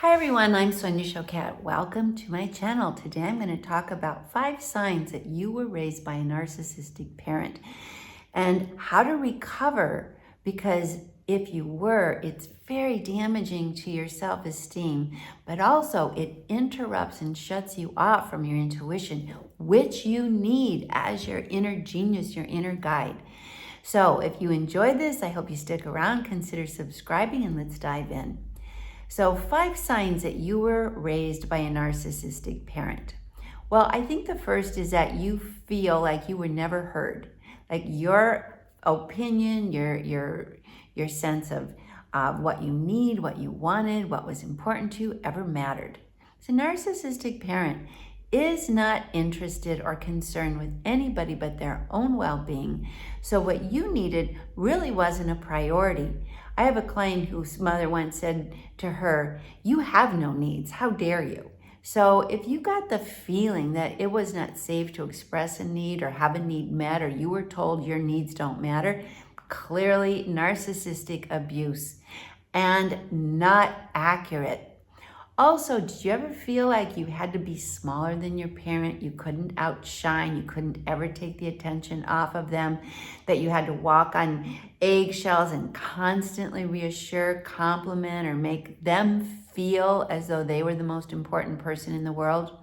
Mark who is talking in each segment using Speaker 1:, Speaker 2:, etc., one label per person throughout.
Speaker 1: Hi everyone, I'm Sonia Choquette. Welcome to my channel. Today I'm going to talk about 5 signs that you were raised by a narcissistic parent and how to recover, because if you were, it's very damaging to your self-esteem, but also it interrupts and shuts you off from your intuition, which you need as your inner genius, your inner guide. So if you enjoyed this, I hope you stick around, consider subscribing, and let's dive in. So 5 signs that you were raised by a narcissistic parent. Well, I think the first is that you feel like you were never heard. Like your opinion, your sense of what you need, what you wanted, what was important to you ever mattered. So a narcissistic parent is not interested or concerned with anybody but their own well-being. So what you needed really wasn't a priority. I have a client whose mother once said to her, "You have no needs, how dare you?" So if you got the feeling that it was not safe to express a need or have a need met, or you were told your needs don't matter, clearly narcissistic abuse and not accurate. Also, did you ever feel like you had to be smaller than your parent? You couldn't outshine, you couldn't ever take the attention off of them, that you had to walk on eggshells and constantly reassure, compliment, or make them feel as though they were the most important person in the world?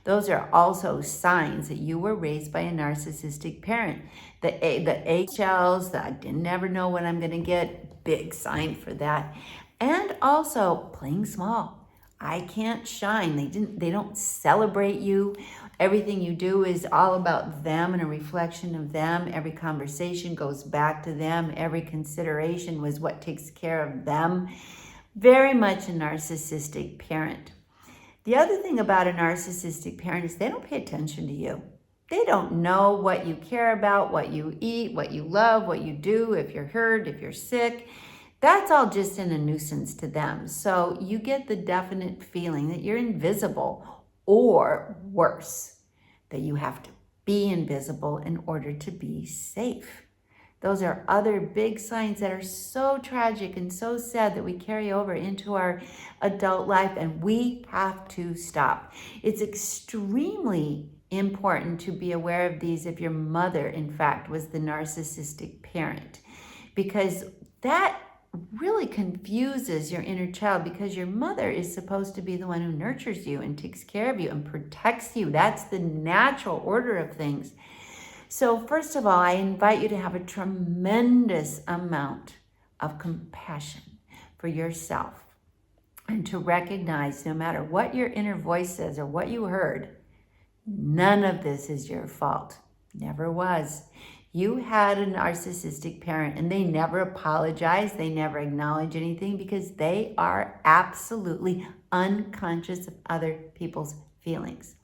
Speaker 1: Those are also signs that you were raised by a narcissistic parent. The eggshells, the I didn't never know what I'm gonna get, big sign for that. And also playing small. I can't shine. They don't celebrate you. Everything you do is all about them and a reflection of them. Every conversation goes back to them. Every consideration was what takes care of them. Very much a narcissistic parent. The other thing about a narcissistic parent is they don't pay attention to you. They don't know what you care about, what you eat, what you love, what you do, if you're hurt, if you're sick. That's all just in a nuisance to them. So you get the definite feeling that you're invisible, or worse, that you have to be invisible in order to be safe. Those are other big signs that are so tragic and so sad that we carry over into our adult life, and we have to stop. It's extremely important to be aware of these if your mother, in fact, was the narcissistic parent, because that really confuses your inner child, because your mother is supposed to be the one who nurtures you and takes care of you and protects you. That's the natural order of things. So first of all, I invite you to have a tremendous amount of compassion for yourself, and to recognize no matter what your inner voice says or what you heard, none of this is your fault. Never was. You had a narcissistic parent, and they never apologize. They never acknowledge anything, because they are absolutely unconscious of other people's feelings.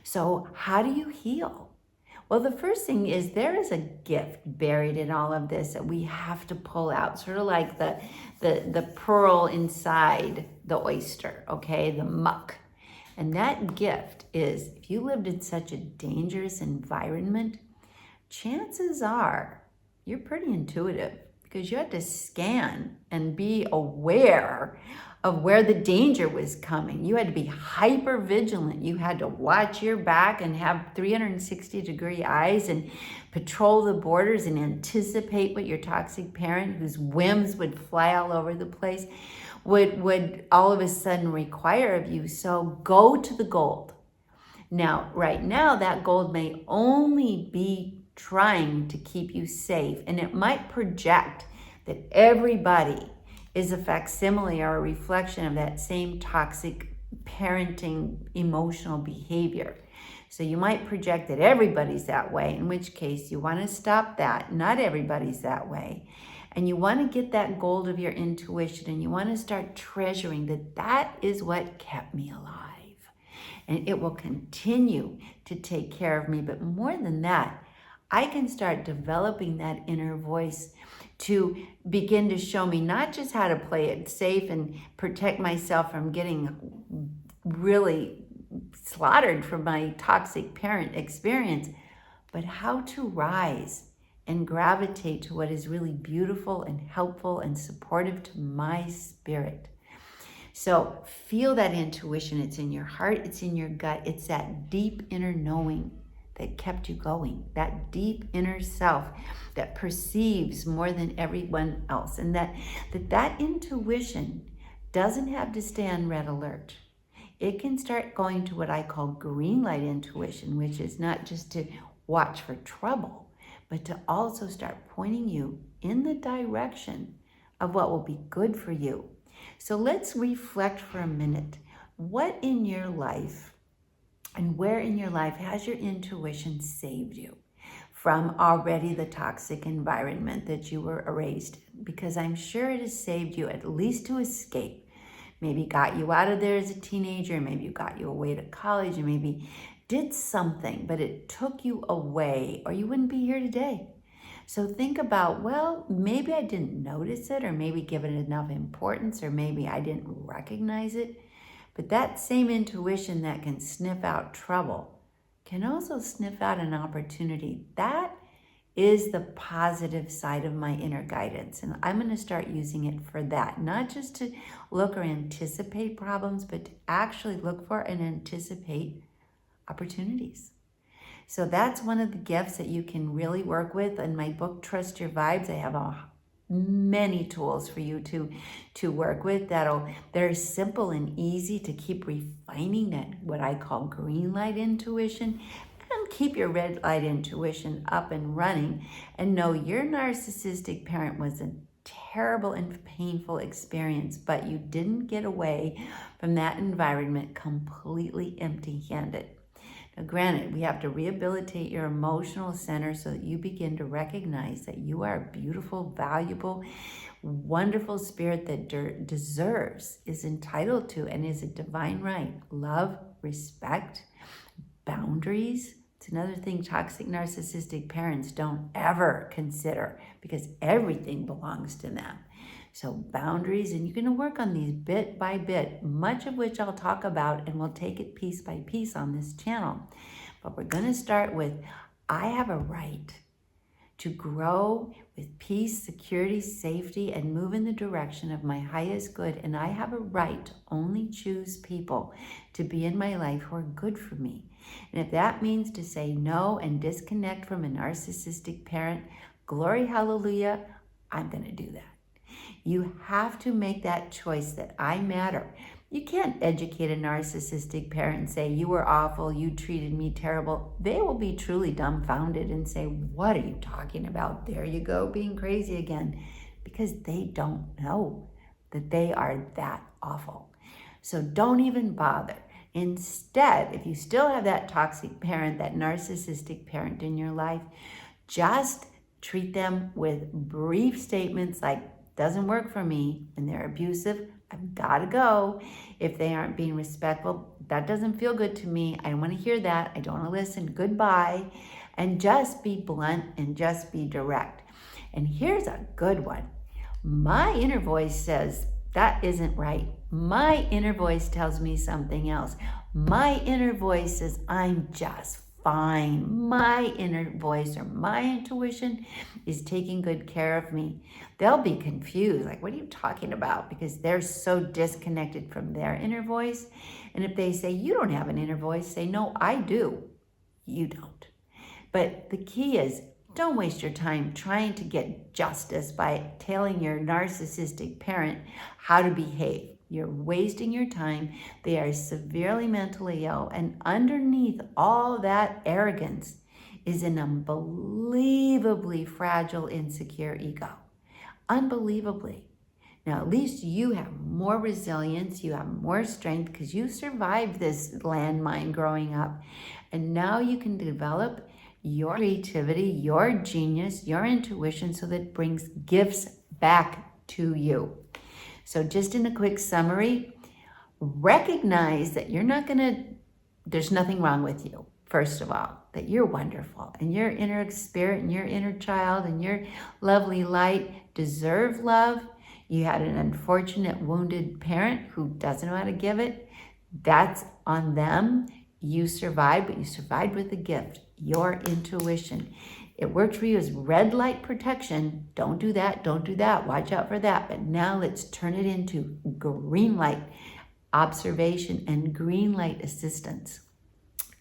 Speaker 1: So how do you heal? Well, the first thing is there is a gift buried in all of this that we have to pull out, sort of like the pearl inside the oyster, okay, the muck. And that gift is, if you lived in such a dangerous environment, chances are you're pretty intuitive, because you had to scan and be aware of where the danger was coming. You had to be hyper vigilant. You had to watch your back and have 360-degree eyes and patrol the borders and anticipate what your toxic parent, whose whims would fly all over the place, would all of a sudden require of you. So go to the gold. Now, right now, that gold may only be trying to keep you safe, and it might project that everybody is a facsimile or a reflection of that same toxic parenting emotional behavior. So you might project that everybody's that way, in which case you want to stop that. Not everybody's that way. And you want to get that gold of your intuition, and you want to start treasuring that is what kept me alive. And it will continue to take care of me. But more than that, I can start developing that inner voice to begin to show me not just how to play it safe and protect myself from getting really slaughtered from my toxic parent experience, but how to rise and gravitate to what is really beautiful and helpful and supportive to my spirit. So feel that intuition. It's in your heart, it's in your gut. It's that deep inner knowing that kept you going, that deep inner self that perceives more than everyone else. And that intuition doesn't have to stay on red alert. It can start going to what I call green light intuition, which is not just to watch for trouble, but to also start pointing you in the direction of what will be good for you. So let's reflect for a minute. What in your life and where in your life has your intuition saved you from already the toxic environment that you were raised in? Because I'm sure it has saved you at least to escape. Maybe got you out of there as a teenager, maybe you got you away to college, and maybe did something, but it took you away, or you wouldn't be here today. So think about, well, maybe I didn't notice it, or maybe give it enough importance, or maybe I didn't recognize it. But that same intuition that can sniff out trouble can also sniff out an opportunity. That is the positive side of my inner guidance. And I'm going to start using it for that, not just to look or anticipate problems, but to actually look for and anticipate opportunities. So that's one of the gifts that you can really work with. In my book, Trust Your Vibes, I have many tools for you to work with that are simple and easy to keep refining that, what I call green light intuition, and keep your red light intuition up and running, and know your narcissistic parent was a terrible and painful experience, but you didn't get away from that environment completely empty-handed. Now, granted, we have to rehabilitate your emotional center so that you begin to recognize that you are a beautiful, valuable, wonderful spirit that deserves, is entitled to, and is a divine right. Love, respect, boundaries. It's another thing toxic narcissistic parents don't ever consider, because everything belongs to them. So boundaries, and you're going to work on these bit by bit, much of which I'll talk about, and we'll take it piece by piece on this channel. But we're going to start with, I have a right to grow with peace, security, safety, and move in the direction of my highest good. And I have a right to only choose people to be in my life who are good for me. And if that means to say no and disconnect from a narcissistic parent, glory, hallelujah, I'm going to do that. You have to make that choice that I matter. You can't educate a narcissistic parent and say, you were awful, you treated me terrible. They will be truly dumbfounded and say, what are you talking about? There you go, being crazy again. Because they don't know that they are that awful. So don't even bother. Instead, if you still have that toxic parent, that narcissistic parent in your life, just treat them with brief statements like, doesn't work for me, and they're abusive, I've got to go. If they aren't being respectful, that doesn't feel good to me. I don't want to hear that. I don't want to listen. Goodbye. And just be blunt and just be direct. And here's a good one. My inner voice says, that isn't right. My inner voice tells me something else. My inner voice says, I'm just fine. My inner voice or my intuition is taking good care of me. They'll be confused, like, what are you talking about? Because they're so disconnected from their inner voice. And if they say, you don't have an inner voice, say, no, I do. You don't. But the key is, don't waste your time trying to get justice by telling your narcissistic parent how to behave. You're wasting your time. They are severely mentally ill. And underneath all that arrogance is an unbelievably fragile, insecure ego. Unbelievably. Now, at least you have more resilience. You have more strength because you survived this landmine growing up. And now you can develop your creativity, your genius, your intuition, so that it brings gifts back to you. So just in a quick summary, recognize that there's nothing wrong with you, first of all, that you're wonderful, and your inner spirit and your inner child and your lovely light deserve love. You had an unfortunate, wounded parent who doesn't know how to give it. That's on them. You survived, but you survived with a gift, your intuition. It worked for you as red light protection. Don't do that, don't do that. Watch out for that. But now let's turn it into green light observation, and Greenlight assistance.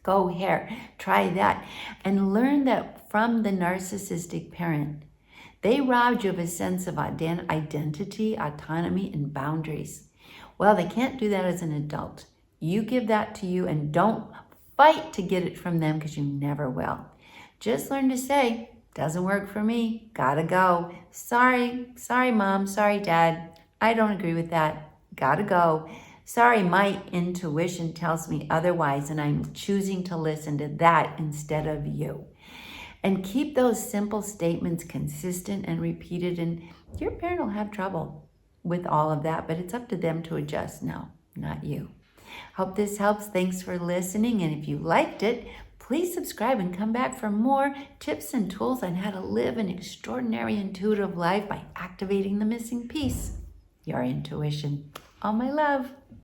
Speaker 1: Go here, try that, and learn that from the narcissistic parent. They robbed you of a sense of identity, autonomy, and boundaries. Well, they can't do that as an adult. You give that to you, and don't fight to get it from them, because you never will. Just learn to say, doesn't work for me, gotta go. Sorry mom, sorry dad, I don't agree with that, gotta go. Sorry, my intuition tells me otherwise, and I'm choosing to listen to that instead of you. And keep those simple statements consistent and repeated, and your parent will have trouble with all of that, but it's up to them to adjust. No, not you. Hope this helps. Thanks for listening, and if you liked it, please subscribe and come back for more tips and tools on how to live an extraordinary intuitive life by activating the missing piece, your intuition. All my love.